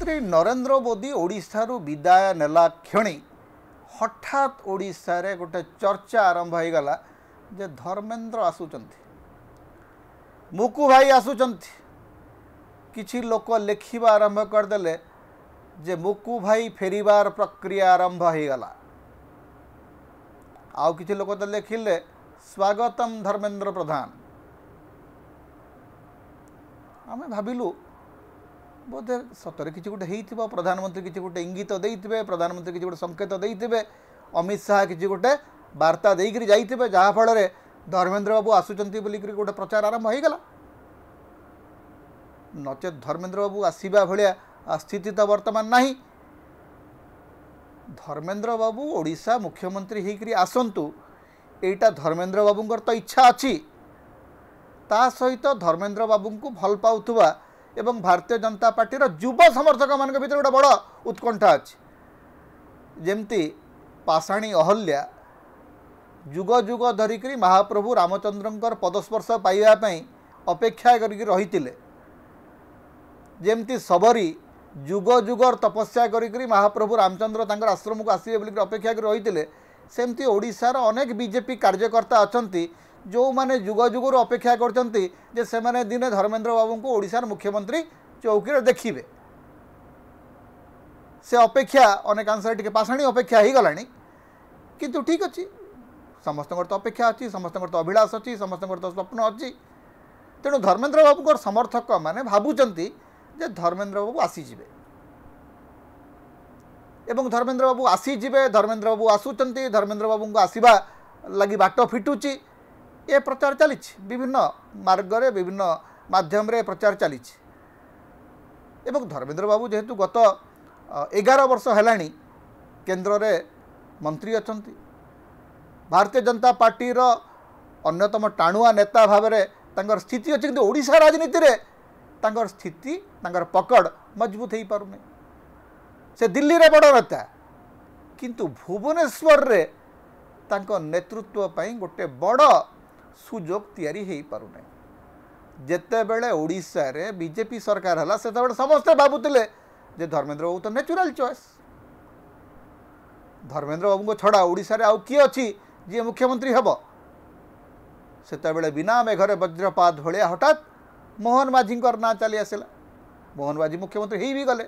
प्रधानमंत्री नरेंद्र मोदी ओडिशा रु विदाय नेला क्षणी हठात ओडिशा रे गोटे चर्चा आरंभ हो गला जे धर्मेंद्र आसुचंती मुकु भाई आसुचंती किछि लोक लेखिबा आरंभ करदेले जे मुकु भाई फेरिबार प्रक्रिया आरंभ हो गला आउ किछि लोक तो लेखिले स्वागतम धर्मेंद्र प्रधान आमे भाबिलु बोधे सतरे किसी गोटे हो प्रधानमंत्री किसी गोटे इंगित देते प्रधानमंत्री किसी गोटे संकेत देते अमित शाह किसी गोटे वार्ता देकर जाइए जहाँफल धर्मेंद्र बाबू आसुचंती बोलिक गोटे प्रचार आरंभ हो गला नचेत धर्मेंद्र बाबू आसवा भाया स्थिति तो वर्तमान नहीं धर्मेंद्र बाबू ओडिशा मुख्यमंत्री होकर आसतु एटा धर्मेंद्र बाबूंकर तो इच्छा अच्छी ता सहित धर्मेंद्र बाबू को भल पाउथुबा एवं भारतीय जनता पार्टी युवा समर्थक मान भर गोटे बड़ उत्कंठा अच्छी जमती पाषाणी अहल्या जुग जुग धरिक महाप्रभु रामचंद्रंकर पदस्पर्श पाइबापी अपेक्षा करते जमती सबरी जुग जुगर तपस्या करी महाप्रभु रामचंद्र तांकर आश्रम को आसवे बोलिक अपेक्षा कर रही सेमती ओडिशार अनेक बीजेपी कार्यकर्ता अच्छा जो माने जुग जुगर अपेक्षा करते से माने दिने धर्मेंद्र बाबू को ओडिशार मुख्यमंत्री चौकी देखिए से अपेक्षा अनेकांश टे पाषाणी अपेक्षा हो गला किंतु ठीक अच्छी समस्त तो अपेक्षा अच्छी समस्त तो अभिलाष अच्छी समस्त तो स्वप्न अच्छी तेणु धर्मेंद्र बाबू समर्थक माने भावुंट जे धर्मेंद्र बाबू आसीजे एवं धर्मेंद्र बाबू आसीजे धर्मेंद्र बाबू आसुचंती धर्मेंद्र बाबू को आसवा लगी बाट फिटुची ये प्रचार चली विभिन्न मार्ग विभिन्न माध्यम रे प्रचार चली एवं धर्मेंद्र बाबू जेहेतु गत 11 वर्ष है केन्द्र रे मंत्री अच्छा भारतीय जनता पार्टी रो अन्यतम टाणुआ नेता भाव में स्थिति अच्छी कि ओडिशा राजनीति रे तांकर स्थिति तांकर पकड़ मजबूत हो पारुनी से दिल्ली रे बड़ नेता किंतु भुवनेश्वर रे तांको नेतृत्व पई गोटे बड़ सुजोग तैयारी हो पारुनी जेते बेले ओडिशा रे बीजेपी सरकार हला से समस्ते भावुले जे धर्मेंद्र बाबू तो नेचुरल चॉइस धर्मेंद्र बाबू को छड़ा ओडिशा रे आउ किए अच्छी जी मुख्यमंत्री हम से बिना मेघरे वज्रपात भाया हठात मोहन माझी ना चली आसला मोहन माझी मुख्यमंत्री हो भी गले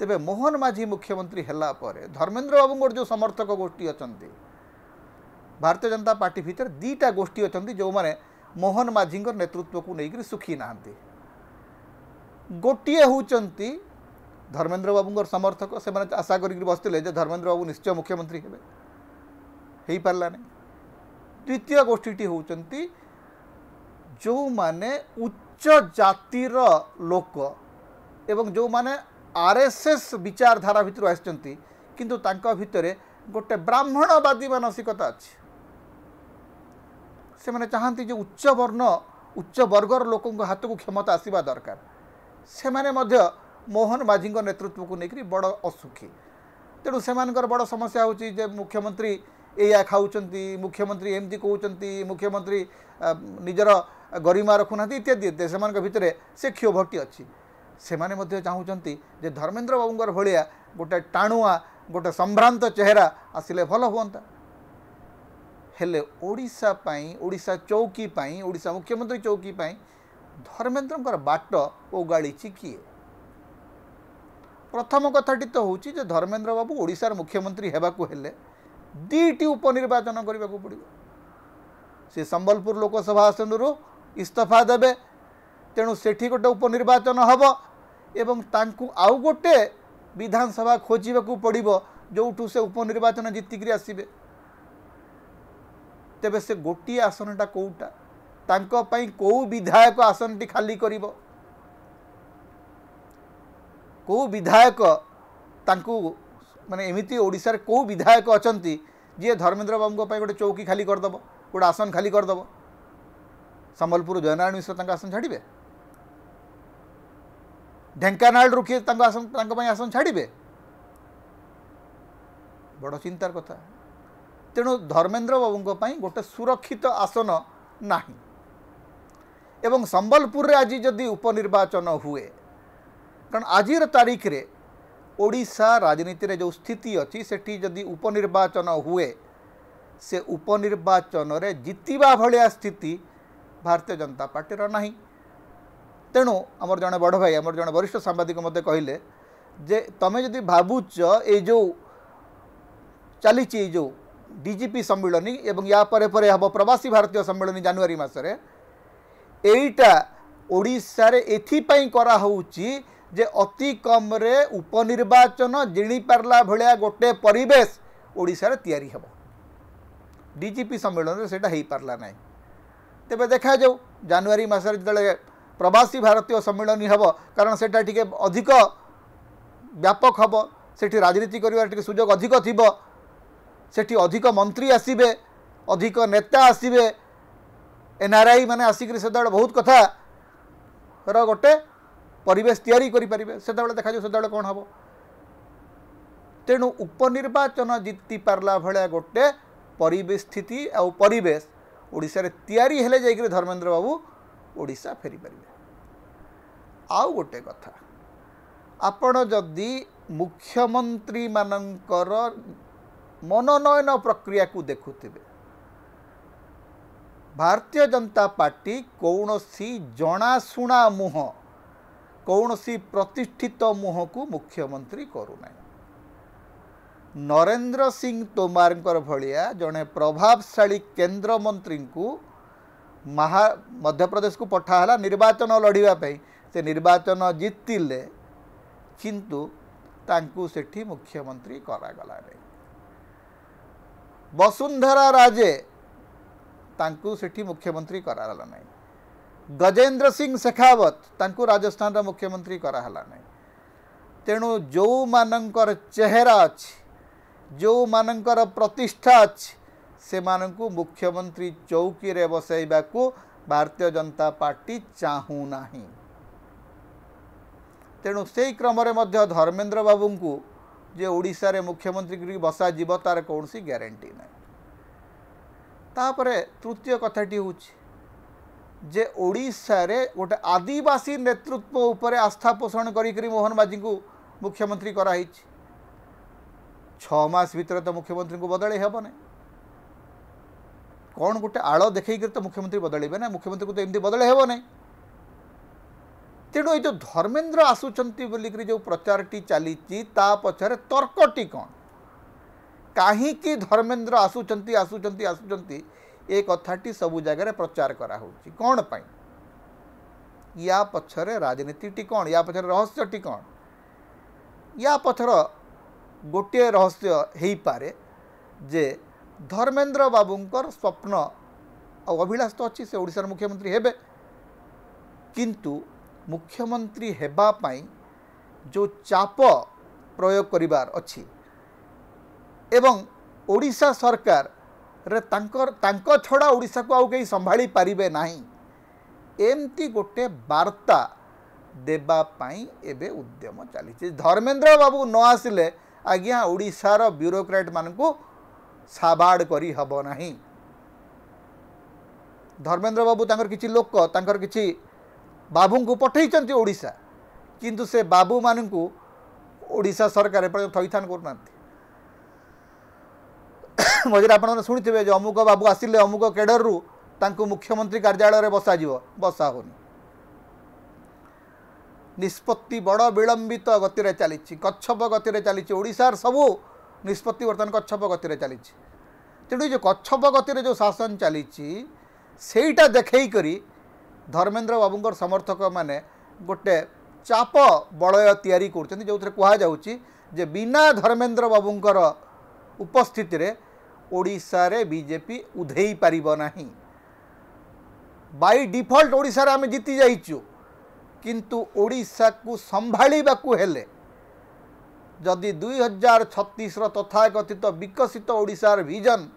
तेबे मोहन माझी मुख्यमंत्री हैला परे धर्मेंद्र बाबू जो समर्थक गोष्ठी अच्छा भारतीय जनता पार्टी भितर दीटा गोष्ठी अच्छा जो माने मोहन माझी नेतृत्व को लेकर सुखी ना गोटे होती धर्मेंद्र बाबू समर्थक से आशा कर बसते धर्मेंद्र बाबू निश्चय मुख्यमंत्री हे पारानी द्वितीय गोष्ठी होती जो माने उच्च जातिर लोक एवं जो माने आरएसएस विचारधारा भितर आसचंती किंतु तांका भितरे गोटे ब्राह्मणवादी मानसिकता अच्छी से माने चाहती जो उच्च वर्ण उच्च वर्गर लोकों हाथ को क्षमता आसवा दरकार से माने मध्य मोहन माझी नेतृत्व को लेकर बड़ असुखी तेणु से बड़ समस्या होची जे मुख्यमंत्री या खाऊंती मुख्यमंत्री एमती कहते मुख्यमंत्री निजर गरिमा रखुना इत्यादि से भितर से क्षोभटी अच्छी से माने चाहूँगी जे धर्मेंद्र बाबूंर भाया गोटे टाणुआ गोटे संभ्रांत चेहरा आसिले भल हुआ हेले ओडिशा पाई ओडिशा चौकी पाई ओडिशा मुख्यमंत्री चौकी पाई धर्मेंद्र बाट ओगाड़ी किए प्रथम कथाटी तो हूँ धर्मेंद्र बाबू ओडिशार मुख्यमंत्री हेबाकू हेले दीटी उपनिर्वाचन करने को पड़ो से संबलपुर लोकसभा आसन इस्तीफा देवे तेणु सेठी गोटे उपनिर्वाचन हम एवं तांकु आउ गोटे विधानसभा खोजा पड़ो जो से उपनिर्वाचन जीतिक आसबे तेबे से गोटे आसनटा कौटा तांको पई को विधायक आसनटी खाली करिवो को विधायक तांकु माने एमिति ओडिशा रे को विधायक अछंती जे धर्मेंद्र बाबू गोटे चौकी खाली करदेव गोटे आसन खाली करदेव संबलपुर जयनारायण मिश्र आसन छाड़े ढेंकानाल रू किए आसन छाड़े बड़ चिंतार कथा तेणु धर्मेंद्र बाबू गोटे सुरक्षित आसन नहीं एवं संबलपुर रे आज जदि उपनिर्वाचन हुए कारण आजिर तारीख रे ओडिशा राजनीति रे जो स्थिति अच्छी सेठी जदि उपनिर्वाचन हुए से उपनिर्वाचन रे जितिबा भलिया स्थिति भारतीय जनता पार्टी रो नहीं। तेणु आमर जड़े बड़ भाई आमर जड़े वरिष्ठ सांबादिक मते कहले जे तमे जदि भावुच ये जो चली जो डीजीपी सम्मिलनी एवं या परे परे हब प्रवासी भारतीय सम्मिलनी जनवरी मासरे एईटा ओडिशा रे एथिपाई करा होउची जे अति कम रे उपनिर्वाचन जिणी पारला भलिया गोटे परिवेश ओडिशा रे तयारी हबो। डीजीपी सम्मेलन रे सेटा हेई पारला नाही। तेबे देखा जाऊ जनवरी मासरे जले प्रवासी भारतीय सम्मेलन हबो कारण सेटा टिके अधिक व्यापक हबो सेठी राजनीति करिवार टिके सुजोग अधिक थिबो सेठी अधिक मंत्री आसीबे अधिक नेता आसीबे एनआरआई माने आसिक सेदा बहुत कथा रो गोटे परिवेश तैयारी करि परिबे सेदा देखा जाऊ सेदा कोन हबो। तेणु उपनिर्वाचन जीति पारला भले गोटे परिवेश स्थिति आ परिवेश ओडिशा रे तैयारी हेले जाइकरी धर्मेंद्र बाबू ओडिशा फेरी परिबे। आउ गोटे कथा आपण जदि मुख्यमंत्री मानकर मनोनयन प्रक्रिया को देखुथिबे भारतीय जनता पार्टी कौनसी जनाशुना मुह कौनसी प्रतिष्ठित मुह को मुख्यमंत्री करूना। नरेंद्र सिंह तोमार भलिया जड़े प्रभावशाली केंद्र मंत्री को मध्य प्रदेश को पठाला निर्वाचन लड़ाई से निर्वाचन जीतिले किंतु तांकु सेठी मुख्यमंत्री करागला रे। वसुंधरा राजे तांकु सेठी मुख्यमंत्री कराला नहीं। गजेंद्र सिंह शेखावत तांकु राजस्थान रा मुख्यमंत्री कराला नहीं। तेणु जो मानकर चेहरा अच्छी जो मानकर प्रतिष्ठा अच्छी से मानकु मुख्यमंत्री चौकी रे बसैबा को भारतीय जनता पार्टी चाहू नाही। तेणु से क्रम रे मध्य धर्मेंद्र बाबू को जे ओडिशा रे मुख्यमंत्री बसा जीव तार कौन सी ग्यारंटी ना। तापरे तृतीय कथाटी हूँ जे ओडिशा रे गोटे आदिवासी नेतृत्व उपरे आस्था पोषण करी मोहन बाजी को मुख्यमंत्री कराई 6 मास भीतर तो मुख्यमंत्री को बदल हेबो ना। कौन गोटे आड़ देखई तो मुख्यमंत्री बदलैबे ना मुख्यमंत्री को तो एमती बदल हेबो ना। तेणु ये जो धर्मेंद्र आसुचंती बोलिकरी जो प्रचारटी चली पछरे तर्कटी कौन कहीं धर्मेंद्र आसुचंती आसुचंती आसुचंती ए कथाटी सबु जगह प्रचार करा होची कौन पाई या पछरे राजनीति कौन या पछरे रहस्यटी कौन या पछर गोटे रहस्य हेई पारे जे धर्मेंद्र बाबूंकर स्वप्न और अभिलाष तो अच्छी से ओडिशार मुख्यमंत्री हेबे किंतु मुख्यमंत्री हेबा पाई जो चाप प्रयोग करिवार अच्छी एवं ओडिशा सरकार रे तांको छड़ा ओडिशा को आउ कहीं संभाली पारिबे नाही एमती गोटे वार्ता देबा पाई एबे उद्यम चली। धर्मेंद्र बाबू न आसिले आज्ञा ओडिशार ब्यूरोक्रेट मानकु साबाड़ करी हबो नाही। धर्मेंद्र बाबू तांकर किछि लोक तांकर किछि बाबू को पठेइचंती ओडिशा किंतु से बाबू मानकु ओडिशा सरकार थैथान करूना। मझे आप शुणी जो अमुक बाबू आसिले अमुक केडर रु तांकु मुख्यमंत्री कार्यालय रे बसा होनी निष्पत्ति बड़ विलंबित गति रे चली कच्छप गति रे चली ओडिशार सबू निष्पत्ति बर्तमान कच्छप गति रे चली। तेणु जो कच्छप गति रे जो शासन चली सेटा देखई करी धर्मेंद्र बाबूंकर समर्थक माने गोटे चाप बलय तैयारी करछन्ती जो कहा जाउची जे बिना धर्मेंद्र बाबूंकर उपस्थिति रे ओडिशा रे बीजेपी उधेई पारिबो नाही। बाय डिफॉल्ट ओडिशा रे आमे जीति जाइचु किंतु ओडिशा को संभाळीबा को हेले जदि 2036 तथाकथित विकसित ओडिशार विजन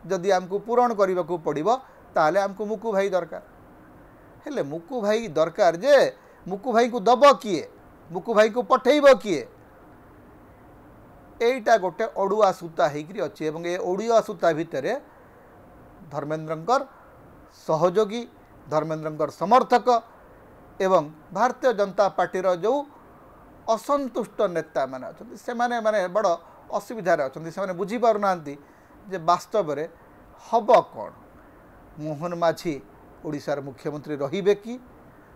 जदि आमको पूरण करने को पड़ो ताले आमको मुकु भाई दरकार हेले मुकु भाई दरकार जे मुकु भाई को दब किए मुकु भाई को पठेब किए एटा गोटे अड़ुआ सूता होकर अच्छी एवं ए अड़ुआ सूता भितर धर्मेंद्रंकर सहयोगी धर्मेंद्रंकर समर्थक एवं भारतीय जनता पार्टी जो असंतुष्ट नेता माने अछंती से माने बड़ असुविधार अछंती से बुझी पारु नांती जे वास्तव में हब कौन मोहन माझी ओडिशार मुख्यमंत्री रहिबे कि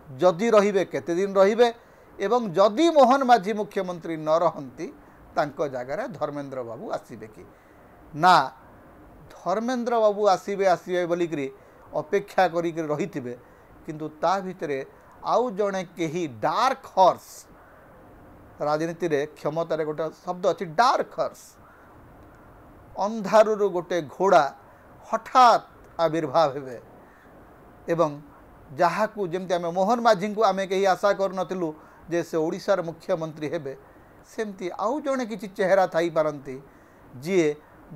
जदि रहिबे केते दिन रहिबे एवं जदि मोहन माझी मुख्यमंत्री न रहंती तांको जगार धर्मेंद्र बाबू आसीबे कि ना धर्मेंद्र बाबू आसीबे आसीबे बोलिकरी अपेक्षा करिक रहिथिबे किंतु ता भितरे आउ जणे केही डार्क हॉर्स राजनीति रे क्षमतार गोटे शब्द अच्छी डार्क हॉर्स अंधारू गोटे घोड़ा हठात आविर्भाव हेबे एवं जहाँ को जमती आम मोहन माझी को आम कहीं आशा करूँ जे से ओडिशार मुख्यमंत्री हेबे सेमती आउ जड़े किसी चेहरा थी पारती जी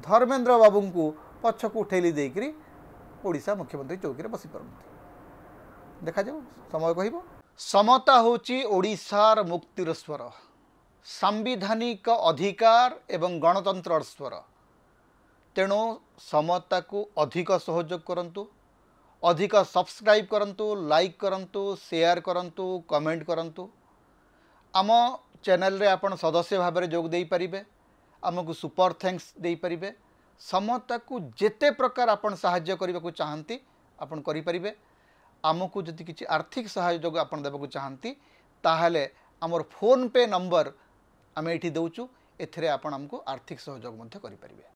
धर्मेंद्र बाबू को पछक उठेली देकरी ओडिशा मुख्यमंत्री चौकी बसी पारती देखा जाओ समय कह समता होची ओडिशार मुक्तिर स्वर सांविधानिक अधिकार एवं गणतंत्र स्वर तेणु समता को अधिक सहयोग करंतु अधिक सब्सक्राइब करंतु लाइक करंतु शेयर करंतु कमेंट करंतु आम चैनल रे आपण सदस्य भाव में जोग दे पारिबे आमको सुपर थैंक्स दे पारिबे समता को जेते प्रकार आपण सहाय्य करने को चाहती आपण करि परिबे आमको जदि किसी आर्थिक सहयोग आपण देबा को चाहती ताहले आमर फोन पे नंबर आम ये दौचु एथिरे आपण आमको आर्थिक सहयोग मध्य करि परिबे।